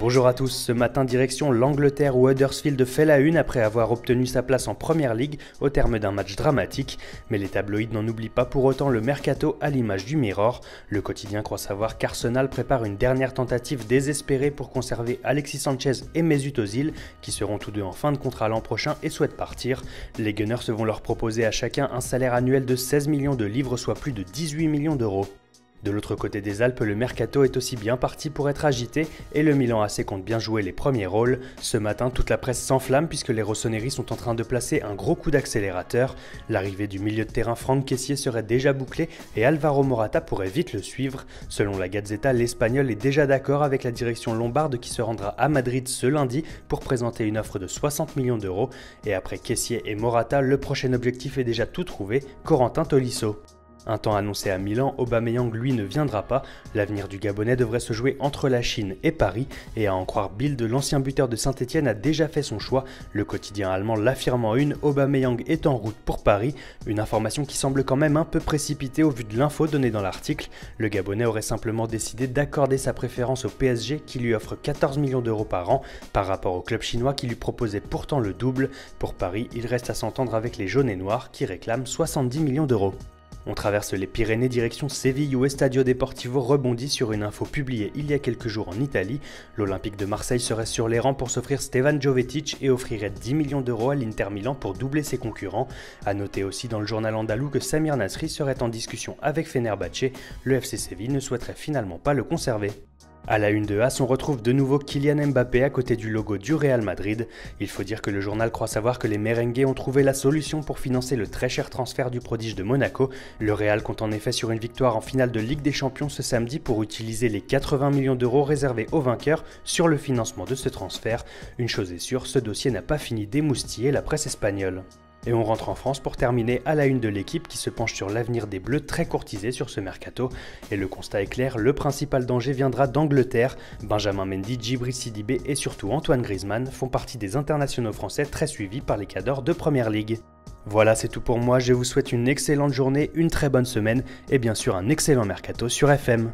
Bonjour à tous, ce matin direction l'Angleterre où Huddersfield fait la une après avoir obtenu sa place en Premier League au terme d'un match dramatique. Mais les tabloïds n'en oublient pas pour autant le mercato à l'image du Mirror. Le quotidien croit savoir qu'Arsenal prépare une dernière tentative désespérée pour conserver Alexis Sanchez et Mesut Ozil qui seront tous deux en fin de contrat l'an prochain et souhaitent partir. Les Gunners vont leur proposer à chacun un salaire annuel de 16 millions de livres soit plus de 18 millions d'euros. De l'autre côté des Alpes, le mercato est aussi bien parti pour être agité et le Milan AC compte bien jouer les premiers rôles. Ce matin, toute la presse s'enflamme puisque les rossoneri sont en train de placer un gros coup d'accélérateur. L'arrivée du milieu de terrain Franck Kessié serait déjà bouclée et Alvaro Morata pourrait vite le suivre. Selon la Gazzetta, l'Espagnol est déjà d'accord avec la direction lombarde qui se rendra à Madrid ce lundi pour présenter une offre de 60 millions d'euros. Et après Kessié et Morata, le prochain objectif est déjà tout trouvé, Corentin Tolisso. Un temps annoncé à Milan, Aubameyang lui ne viendra pas. L'avenir du Gabonais devrait se jouer entre la Chine et Paris. Et à en croire Bild, l'ancien buteur de Saint-Etienne a déjà fait son choix. Le quotidien allemand l'affirme en une, Aubameyang est en route pour Paris. Une information qui semble quand même un peu précipitée au vu de l'info donnée dans l'article. Le Gabonais aurait simplement décidé d'accorder sa préférence au PSG qui lui offre 14 millions d'euros par an par rapport au club chinois qui lui proposait pourtant le double. Pour Paris, il reste à s'entendre avec les jaunes et noirs qui réclament 70 millions d'euros. On traverse les Pyrénées direction Séville où Estadio Deportivo rebondit sur une info publiée il y a quelques jours en Italie. L'Olympique de Marseille serait sur les rangs pour s'offrir Stefan Jovetic et offrirait 10 millions d'euros à l'Inter Milan pour doubler ses concurrents. A noter aussi dans le journal andalou que Samir Nasri serait en discussion avec Fenerbahçe. Le FC Séville ne souhaiterait finalement pas le conserver. À la une de AS, on retrouve de nouveau Kylian Mbappé à côté du logo du Real Madrid. Il faut dire que le journal croit savoir que les merengues ont trouvé la solution pour financer le très cher transfert du prodige de Monaco. Le Real compte en effet sur une victoire en finale de Ligue des Champions ce samedi pour utiliser les 80 millions d'euros réservés aux vainqueurs sur le financement de ce transfert. Une chose est sûre, ce dossier n'a pas fini d'émoustiller la presse espagnole. Et on rentre en France pour terminer à la une de l'équipe qui se penche sur l'avenir des Bleus très courtisés sur ce mercato. Et le constat est clair, le principal danger viendra d'Angleterre. Benjamin Mendy, Djibril Sidibé et surtout Antoine Griezmann font partie des internationaux français très suivis par les cadors de Premier League. Voilà, c'est tout pour moi, je vous souhaite une excellente journée, une très bonne semaine et bien sûr un excellent mercato sur FM.